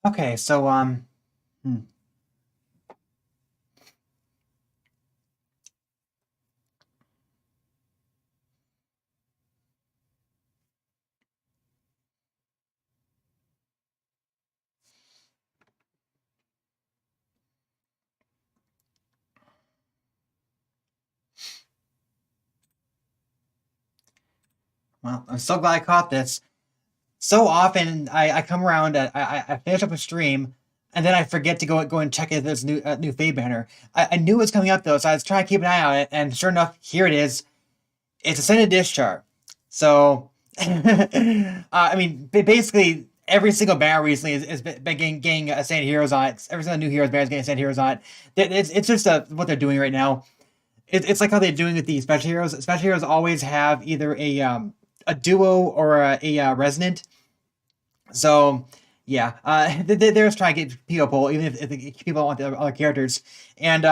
Okay, so hmm. Well, I'm so glad I caught this. So often I come around, I finish up a stream, and then I forget to go and check if there's new fade banner. I knew it was coming up though, so I was trying to keep an eye on it, and sure enough, here it is. It's Ascended Ishtar. So, I mean, basically every single banner recently is been getting Ascended Heroes on it. Every single new Heroes banner is getting Ascended Heroes on it. It's just what they're doing right now. It's like how they're doing with the special heroes. Special heroes always have either a duo or a resonant. So yeah, they're just trying to get people, even if people want the other characters. And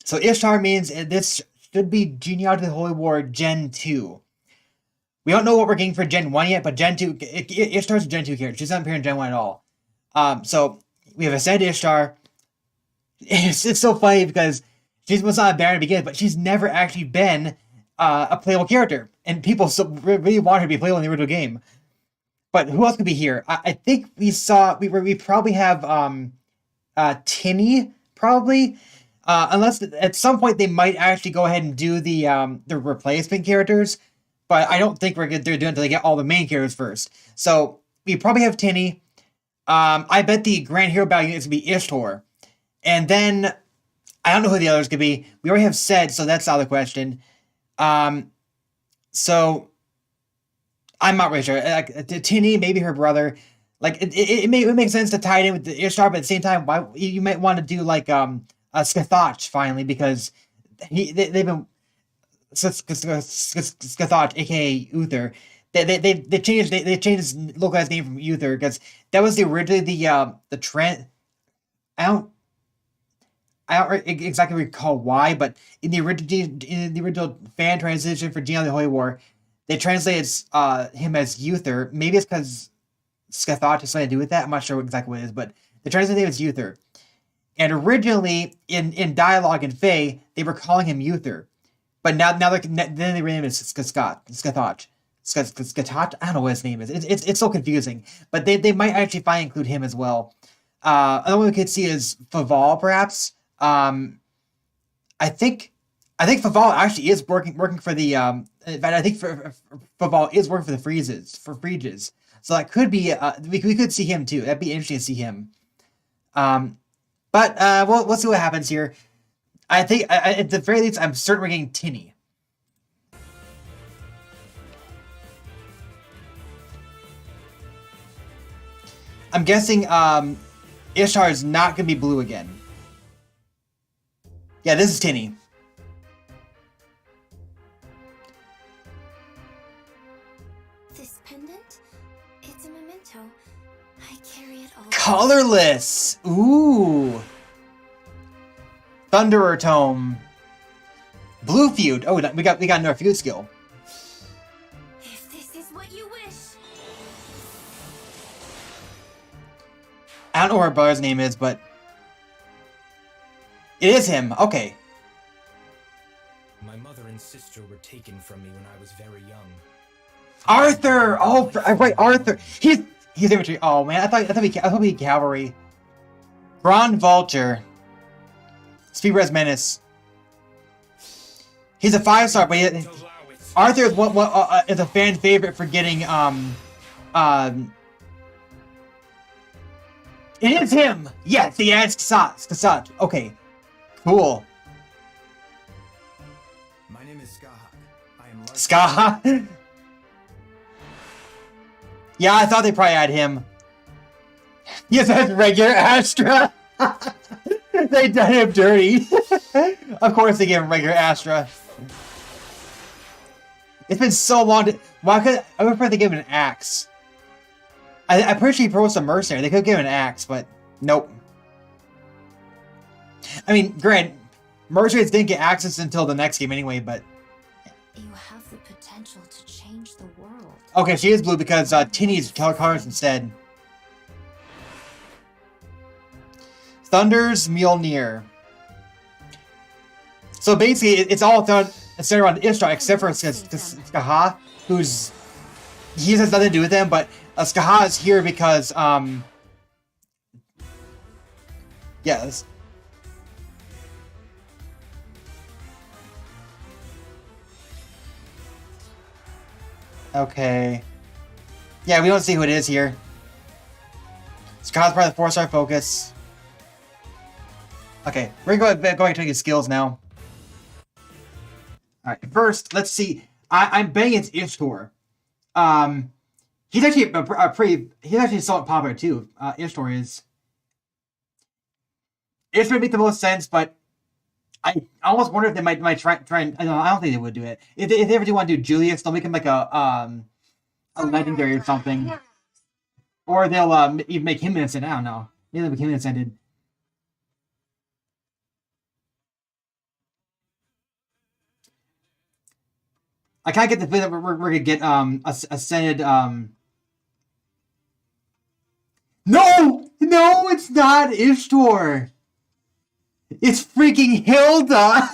so Ishtar means this should be Genealogy of the Holy War Gen 2. We don't know what we're getting for Gen 1 yet, but Gen 2, Ishtar's a Gen 2 character. She's not appearing in Gen 1 at all. So we have Ascended Ishtar. It's so funny because she's was not a banner to begin with, but she's never actually been a playable character. And people so really want her to be playable in the original game. But who else could be here? I think we probably have Tinny probably, unless at some point they might actually go ahead and do the replacement characters, but I don't think they're doing it until they get all the main characters first. So we probably have Tinny. I bet the Grand Hero Battle unit is gonna be Ishtar, and then I don't know who the others could be. We already have said, so that's out of the question. Um, so I'm not really sure. Like Tinny, maybe her brother. Like it makes sense to tie it in with the Ishtar, but at the same time, why you might want to do like a Skathach finally because they've been Skathach, aka Uther. They changed his localized name from Uther because that was the originally the trend. I don't I don't exactly recall why, but in the original fan transition for Geon of the Holy War, they translated him as Uther. Maybe it's because Scathach has something to do with that. I'm not sure exactly what it is, but they translated him as Uther. And originally in dialogue in Fae, they were calling him Uther, but now then they renamed him as Scathach. Scathach. I don't know what his name is. It's so confusing. But they might actually finally include him as well. Another one we could see is Faval, perhaps. I think Faval actually is working for the in fact I think Faval is working for the Frieges. So that could be we could see him too. That'd be interesting to see him. Um, but we'll see what happens here. I think at the very least I'm certain we're getting Tinny. I'm guessing Ishtar is not gonna be blue again. Yeah, this is Tinny. This pendant? It's a memento. I carry it all. Colorless! Ooh! Thunderer Tome. Blue feud. Oh, we got another feud skill. If this is what you wish. I don't know what her brother's name is, but it is him. Okay. My mother and sister were taken from me when I was very young. Arthur. Oh, right, Arthur. He's infantry. Oh man, I thought he cavalry. Grand Vulture. Speed Res Menace. He's a 5-star, but Arthur is is a fan favorite for getting It is him. Yes, the adds Kasat. Okay, cool. My name is Skahak. I am Skahak. Yeah, I thought they probably had him. Yes, that's regular Astra. They done him dirty. Of course they gave him regular Astra. It's been so long. I would prefer they gave him an axe. I'm pretty sure he proposed a mercenary. They could give him an axe, but nope. I mean, granted, mercenaries didn't get axes until the next game anyway, but... You have the potential to change the world. Okay, she is blue because Tinny's colors instead. Thunder's Mjolnir. So basically, it's all centered around Ishtar, except for Skaha, he has nothing to do with them, but Skaha is here because, yes. Okay. Yeah, we don't see who it is here. Skaha's part of the 4-star focus. Okay, we're going to take his skills now. Alright, first, let's see. I'm betting it's Ishtar. He's actually he's actually somewhat popular too. Ishtar is. Ishtar would make the most sense, but I almost wonder if they might try and, I don't think they would do it. If they ever do want to do Julius, they'll make him like a legendary or something. Or they'll even make him innocent. I don't know. Maybe they'll make him Ascended. I kind of get the feeling that we're gonna get Ascended. No, it's not Ishtar. It's freaking Hilda.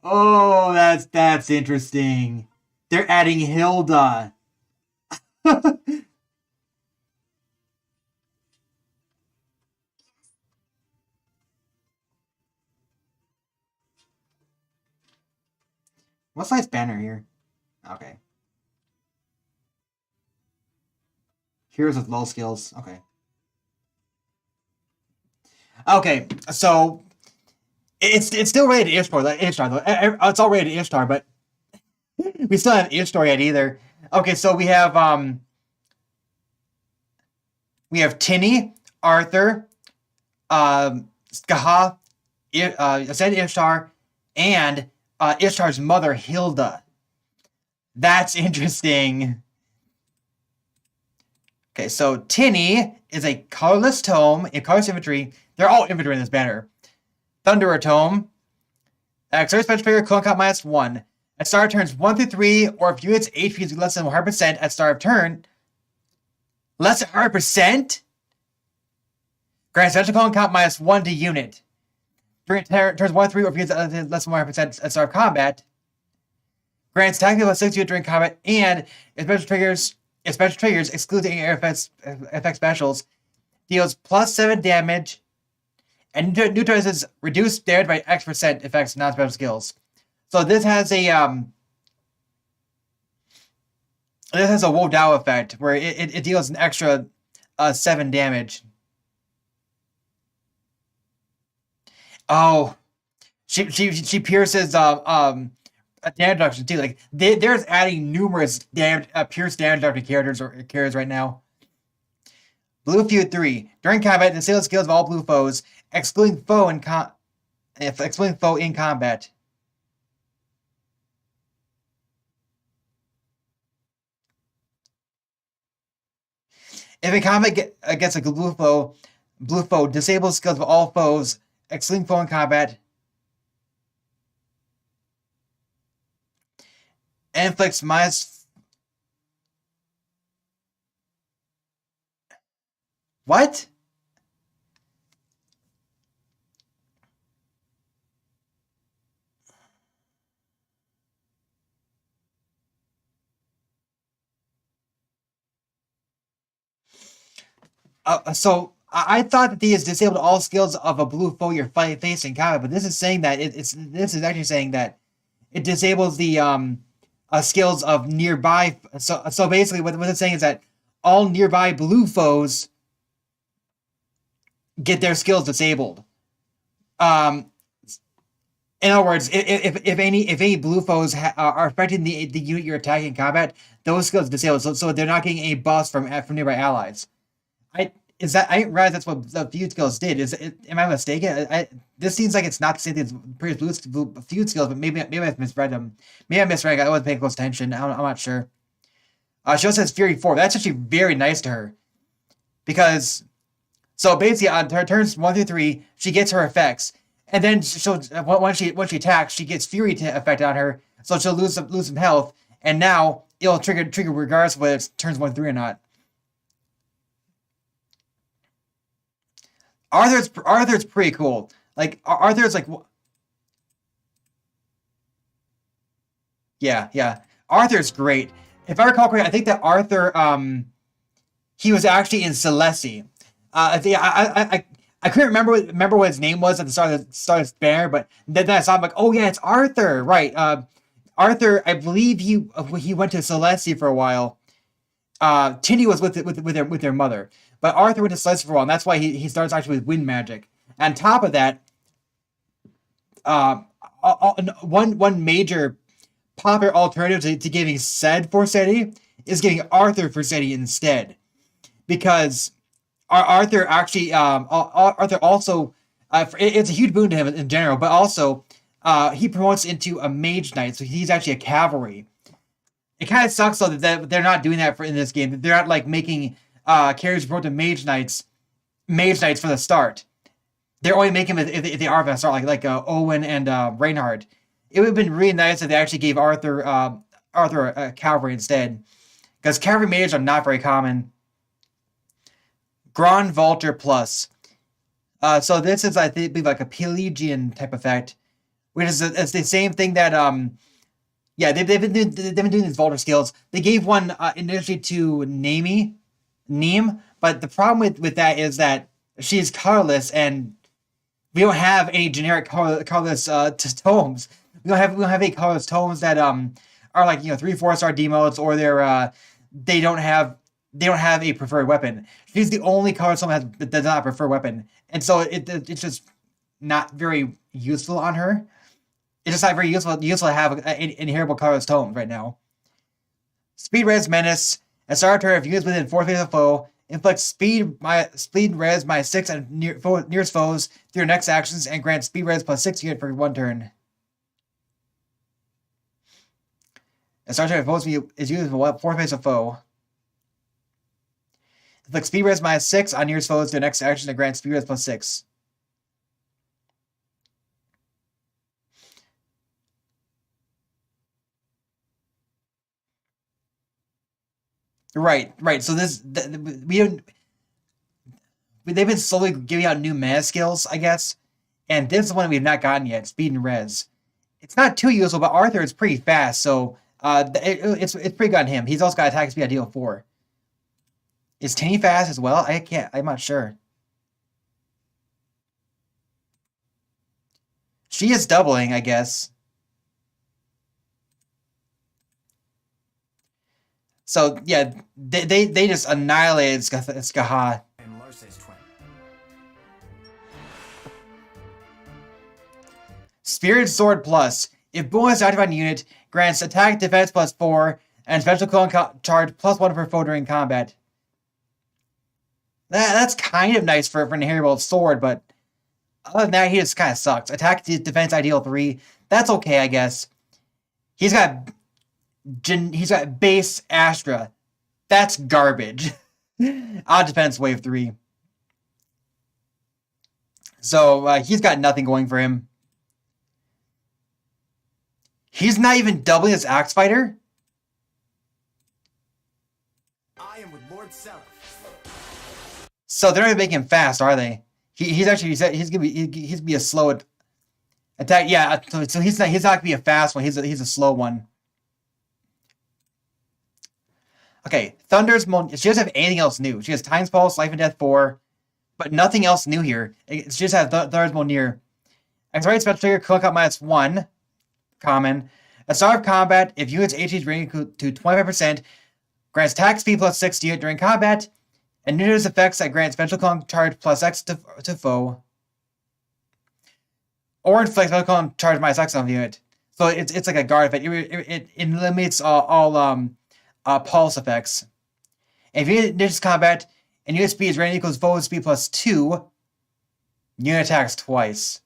Oh, that's interesting. They're adding Hilda. What size banner here? Okay. Heroes with low skills. Okay. Okay, so it's still rated Ishtar though. It's all rated Ishtar, but we still haven't Ishtar yet either. Okay, so we have Tinny, Arthur, Skaha, Ascended Ishtar, and Ishtar's mother, Hilda. That's interesting. Okay, so Tinny is a colorless tome, a colorless infantry. They're all infantry in this banner. Thunderer tome. Accelerated special trigger, clone count -1. At start of turns 1 through 3, or if unit's HP is less than 100% at start of turn. Less than 100%? Grant special clone count -1 to unit. During turns 1 through 3, or if units less than 100% at start of combat. Grants tactical plus 6 unit during combat, and if special triggers, excluding air effect specials, deals +7 damage, and neutralizes reduced damage by X% effects non-special skills. So this has a Wu Dao effect where it deals an extra 7 damage. Oh, she pierces damage reduction too. Like there's adding numerous pierce damage reduction characters right now. Blue Feud 3. During combat, disable skills of all blue foes, excluding foe in combat. If in combat against a blue foe, disable skills of all foes, excluding foe in combat. And inflicts minus. What? So I thought that these disabled all skills of a blue foe you're facing combat, but this is saying that this is actually saying that it disables the skills of nearby. So basically, what it's saying is that all nearby blue foes get their skills disabled. In other words, if any blue foes are affecting the unit you're attacking in combat, those skills disabled. So they're not getting a buff from nearby allies. I didn't realize that's what the feud skills did. Am I mistaken? This seems like it's not the same thing as previous feud skills, but maybe I've misread them. Maybe I misread. I wasn't paying close attention. I'm not sure. She also has Fury 4. That's actually very nice to her, because so basically on her turns 1 through 3, she gets her effects, and then once she attacks, she gets Fury to effect on her, so she'll lose some health, and now it'll trigger regardless of whether it's turns 1 through 3 or not. Arthur's pretty cool. Like Arthur's like yeah. Arthur's great. If I recall correctly, I think that Arthur he was actually in Celeste. I couldn't remember what his name was at the start of this banner, but then I saw him like, oh yeah, it's Arthur, right? Arthur, I believe he went to Celeste for a while. Tindy was with their mother, but Arthur went to Celeste for a while, and that's why he starts actually with wind magic. On top of that, uh, one major popular alternative to giving Ced for Seti is giving Arthur for Seti instead, because Arthur actually Arthur also it's a huge boon to him in general, but also he promotes into a mage knight, so he's actually a cavalry. It kind of sucks though that they're not doing that in this game. They're not like making characters promote to mage knights for the start. They're only making them if they are going to start, like Owen and Reinhardt. It would have been really nice if they actually gave Arthur a cavalry instead, because cavalry mages are not very common. Grand Vulture Plus. So this is, I think, like a Pelagian type effect, which is it's the same thing that yeah, they've been doing these Vulture skills. They gave one initially to Neem, but the problem with that is that she's colorless, and we don't have any generic colorless tomes. We don't have any colorless tomes that are like 3-4 star demotes, or they don't have a preferred weapon. She's the only colorless tome that does not prefer weapon, and so it's just not very useful on her. It's just not very useful to have inheritable colorless tomes right now. Speed Res Menace. A start turn, if used within 4 feet of the foe, inflicts speed res -6 on nearest foes through your next actions, and grants speed res +6 unit for 1 turn. A start turn, if foes is used with 4 feet of foe. Inflicts speed res -6 on nearest foes through your next action, and grants speed res +6. Right. So they've been slowly giving out new mana skills, I guess, and this is one we've not gotten yet. Speed and res. It's not too useful, but Arthur is pretty fast, so it's pretty good on him. He's also got attack speed ideal 4. Is Tinny fast as well? I'm not sure. She is doubling, I guess. So yeah, they just annihilated Skaha. And Larce's twin. Spirit Sword Plus. If bonus active on unit, grants attack defense +4 and special clone charge +1 per foe during combat. That's kind of nice for an inheritable sword, but other than that, he just kind of sucks. Attack defense ideal 3. That's okay, I guess. He's got base Astra. That's garbage. Odd defense wave 3. So he's got nothing going for him. He's not even doubling his Axe Fighter. I am with Lord Seraph. So they're not even making him fast, are they? He's gonna be a slow attack. Yeah, so he's not gonna be a fast one. He's a slow one. Okay, Thunder's she doesn't have anything else new. She has Time's Pulse, Life and Death 4, but nothing else new here. She just has Thunder's Molnir. Accelerate special trigger, click up -1. Common. At start of combat, if units HP is rated to 25%, grants attack speed +6 to unit during combat, and neuters effects that grant special clone charge +X to foe, or inflict special clone charge -X on the unit. So it's like a guard effect. It eliminates all pulse effects. And if unit enters combat and unit speed is rated equals foe speed +2, unit attacks twice.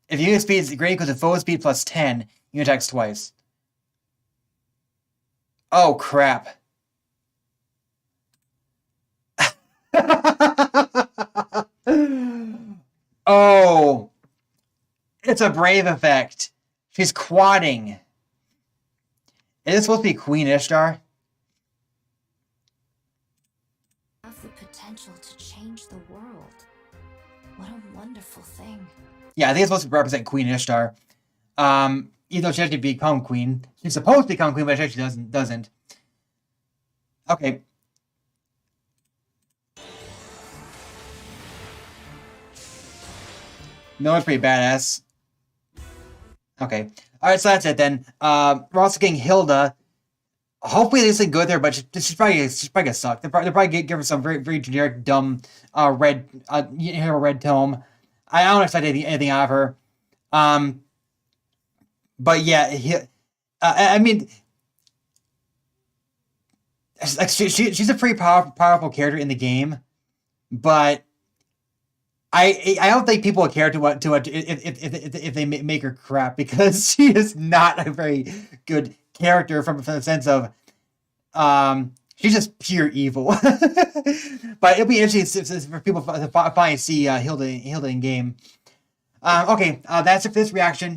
If unit speed is greater equal to foe speed +10, unit attacks twice. Oh crap. Oh. It's a brave effect. She's quadding. Is it supposed to be Queen Ishtar? wonderful thing. Yeah, I think it's supposed to represent Queen Ishtar. Even though she actually become queen. She's supposed to become queen, but she actually doesn't. Okay. No, it's pretty badass. Okay. Alright, so that's it then. We're also getting Hilda. Hopefully this is good there, but she's probably gonna suck. They're probably give her some very, very generic, dumb, red tome. I don't expect anything out of her. But yeah, I mean, like she's a pretty powerful character in the game, but I don't think people would care too much if they make her crap, because she is not a very good character from the sense of she's just pure evil. But it'll be interesting for people to finally see Hilda in game. Okay, that's it for this reaction.